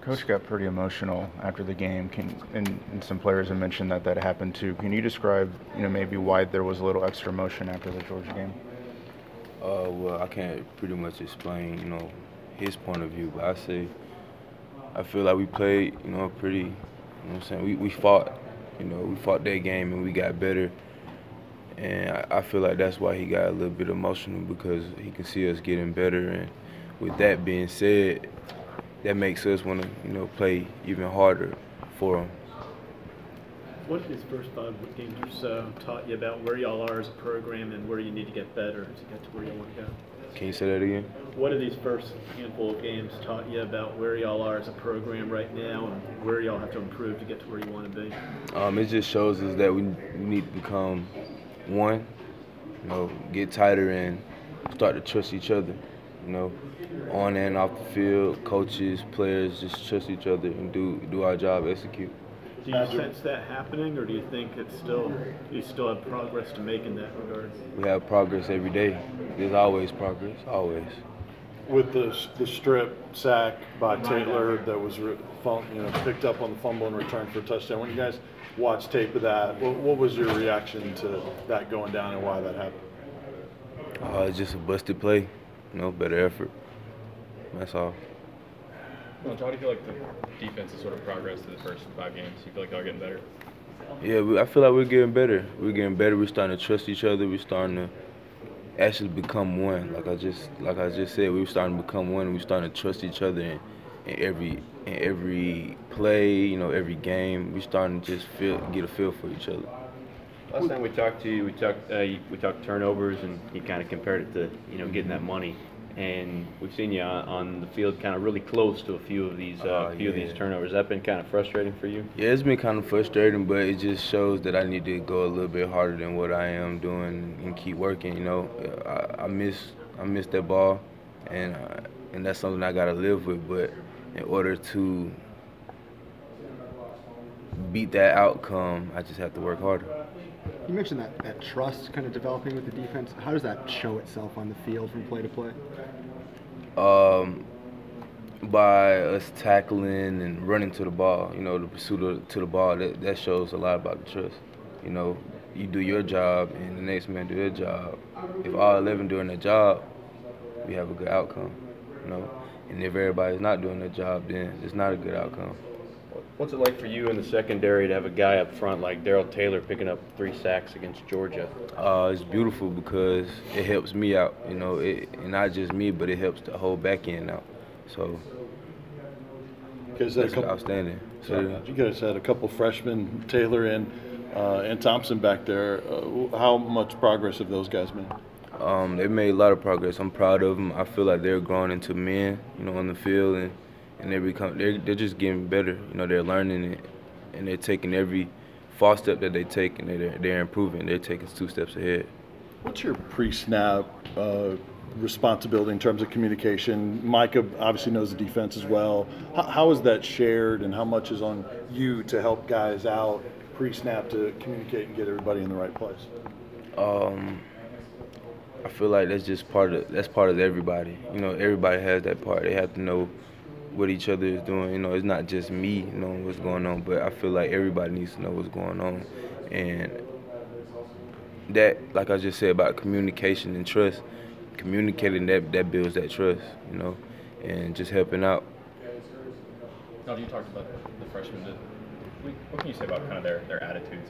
Coach got pretty emotional after the game, and some players have mentioned that happened too. Can you describe, maybe why there was a little extra emotion after the Georgia game? Well, I can't pretty much explain, his point of view, but I feel like we played, pretty, what I'm saying, we fought, we fought that game and we got better. And I feel like that's why he got a little bit emotional, because he can see us getting better. And with that being said, that makes us want to, play even harder for him. What have these first 5 games or so taught you about where y'all are as a program and where you need to get better to get to where you want to go? Can you say that again? What have these first handful of games taught you about where y'all are as a program right now and where y'all have to improve to get to where you want to be? It just shows us that we need to become one, get tighter and start to trust each other, on and off the field, coaches, players, just trust each other and do our job, execute. Do you sense that happening, or do you think you still have progress to make in that regard? We have progress every day. There's always progress, always. With the strip sack by Taylor that was picked up on the fumble and returned for a touchdown, when you guys watched tape of that, what was your reaction to that going down and why that happened? It's just a busted play, better effort. That's all. Well, how do you feel like the defense has sort of progressed through the first 5 games? Do you feel like y'all getting better? Yeah, I feel like we're getting better. We're getting better. We're starting to trust each other. We're starting to actually become one. Like I just said, we're starting to become one. We're starting to trust each other in every play, every game. We're starting to just get a feel for each other. Last time we talked to you, we talked turnovers, and you kind of compared it to getting that money. And we've seen you on the field kind of really close to a few of these of these turnovers. Has that been kind of frustrating for you? Yeah, it's been kind of frustrating, but it just shows that I need to go a little bit harder than what I am doing and keep working. I miss that ball, and that's something I got to live with. But in order to beat that outcome, I just have to work harder. You mentioned that trust kind of developing with the defense. How does that show itself on the field from play to play? By us tackling and running to the ball, the pursuit to the ball, that shows a lot about the trust. You do your job and the next man do their job. If all 11 doing their job, we have a good outcome, And if everybody's not doing their job, then it's not a good outcome. What's it like for you in the secondary to have a guy up front like Darrell Taylor picking up 3 sacks against Georgia? It's beautiful because it helps me out, and not just me, but it helps the whole back end out. So that's outstanding. So, you guys had a couple freshmen, Taylor and Thompson back there. How much progress have those guys made? They made a lot of progress. I'm proud of them. I feel like they're growing into men, on the field, and they're just getting better. They're learning it, and they're taking every false step that they take, and they're improving. They're taking 2 steps ahead. What's your pre-snap responsibility in terms of communication? Micah obviously knows the defense as well. How is that shared, and how much is on you to help guys out pre-snap to communicate and get everybody in the right place? I feel like that's part of everybody. Everybody has that part. They have to know what each other is doing. It's not just me knowing what's going on, but I feel like everybody needs to know what's going on. And that, like I just said about communication and trust, communicating that builds that trust, and just helping out. Now, you talked about the freshmen. What can you say about kind of their attitudes?